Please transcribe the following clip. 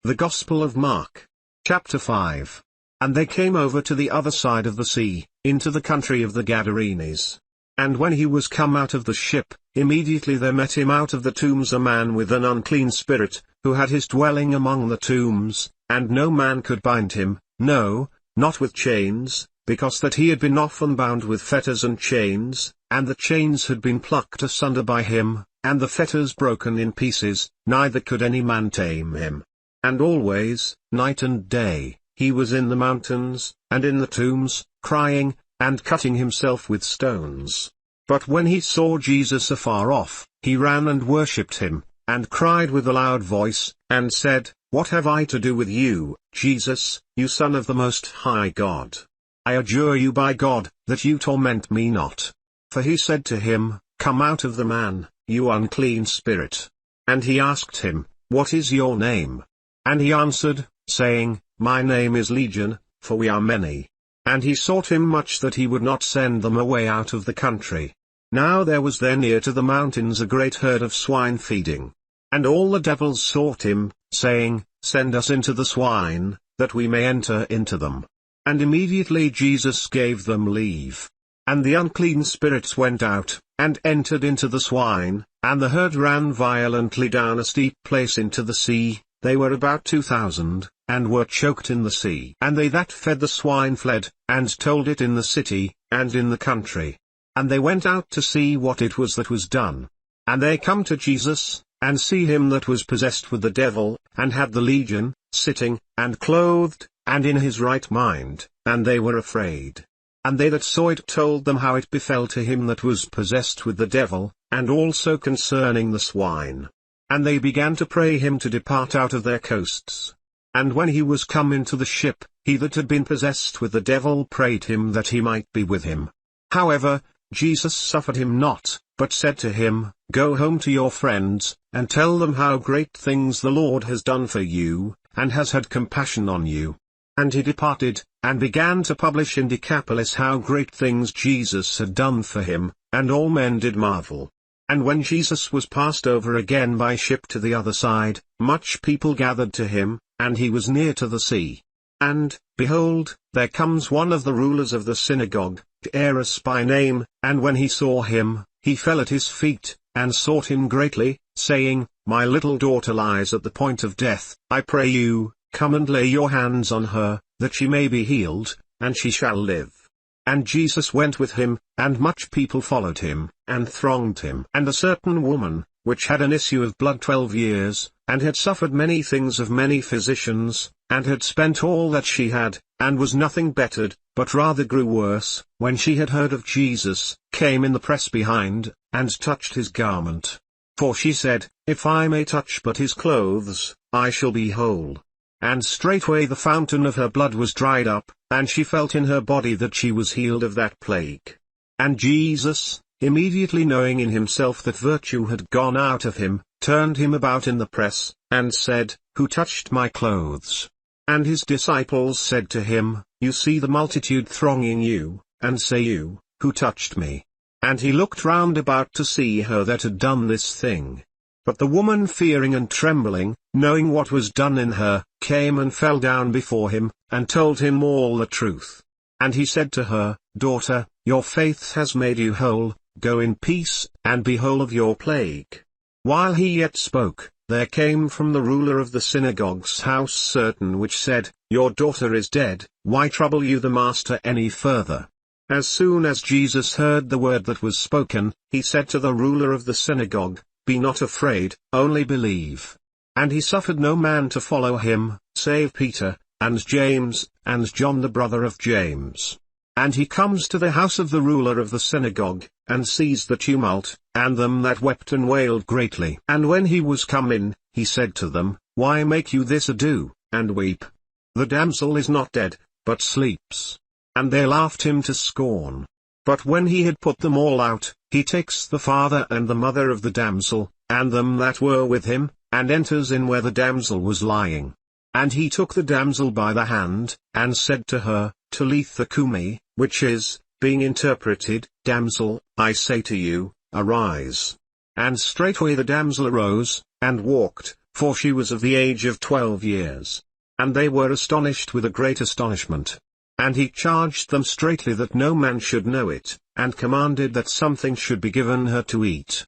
The Gospel of Mark. Chapter 5. And they came over to the other side of the sea, into the country of the Gadarenes. And when he was come out of the ship, immediately there met him out of the tombs a man with an unclean spirit, who had his dwelling among the tombs, and no man could bind him, no, not with chains, because that he had been often bound with fetters and chains, and the chains had been plucked asunder by him, and the fetters broken in pieces, neither could any man tame him. And always, night and day, he was in the mountains, and in the tombs, crying, and cutting himself with stones. But when he saw Jesus afar off, he ran and worshipped him, and cried with a loud voice, and said, What have I to do with you, Jesus, you Son of the Most High God? I adjure you by God, that you torment me not. For he said to him, Come out of the man, you unclean spirit. And he asked him, What is your name? And he answered, saying, My name is Legion, for we are many. And he sought him much that he would not send them away out of the country. Now there was there near to the mountains a great herd of swine feeding. And all the devils sought him, saying, Send us into the swine, that we may enter into them. And immediately Jesus gave them leave. And the unclean spirits went out, and entered into the swine, and the herd ran violently down a steep place into the sea. They were about 2,000, and were choked in the sea. And they that fed the swine fled, and told it in the city, and in the country. And they went out to see what it was that was done. And they come to Jesus, and see him that was possessed with the devil, and had the legion, sitting, and clothed, and in his right mind, and they were afraid. And they that saw it told them how it befell to him that was possessed with the devil, and also concerning the swine. And they began to pray him to depart out of their coasts. And when he was come into the ship, he that had been possessed with the devil prayed him that he might be with him. However, Jesus suffered him not, but said to him, Go home to your friends, and tell them how great things the Lord has done for you, and has had compassion on you. And he departed, and began to publish in Decapolis how great things Jesus had done for him, and all men did marvel. And when Jesus was passed over again by ship to the other side, much people gathered to him, and he was near to the sea. And, behold, there comes one of the rulers of the synagogue, Jairus by name, and when he saw him, he fell at his feet, and sought him greatly, saying, My little daughter lies at the point of death. I pray you, come and lay your hands on her, that she may be healed, and she shall live. And Jesus went with him, and much people followed him, and thronged him. And a certain woman, which had an issue of blood 12 years, and had suffered many things of many physicians, and had spent all that she had, and was nothing bettered, but rather grew worse, when she had heard of Jesus, came in the press behind, and touched his garment. For she said, If I may touch but his clothes, I shall be whole. And straightway the fountain of her blood was dried up, and she felt in her body that she was healed of that plague. And Jesus, immediately knowing in himself that virtue had gone out of him, turned him about in the press, and said, Who touched my clothes? And his disciples said to him, You see the multitude thronging you, and say you, Who touched me? And he looked round about to see her that had done this thing. But the woman fearing and trembling, knowing what was done in her, came and fell down before him, and told him all the truth. And he said to her, Daughter, your faith has made you whole, go in peace, and be whole of your plague. While he yet spoke, there came from the ruler of the synagogue's house certain which said, Your daughter is dead, why trouble you the master any further? As soon as Jesus heard the word that was spoken, he said to the ruler of the synagogue, Be not afraid, only believe. And he suffered no man to follow him, save Peter, and James, and John the brother of James. And he comes to the house of the ruler of the synagogue, and sees the tumult, and them that wept and wailed greatly. And when he was come in, he said to them, Why make you this ado, and weep? The damsel is not dead, but sleeps. And they laughed him to scorn. But when he had put them all out, he takes the father and the mother of the damsel, and them that were with him, and enters in where the damsel was lying. And he took the damsel by the hand, and said to her, Talitha cumi, which is, being interpreted, Damsel, I say to you, arise. And straightway the damsel arose, and walked, for she was of the age of 12 years. And they were astonished with a great astonishment. And he charged them straitly that no man should know it, and commanded that something should be given her to eat.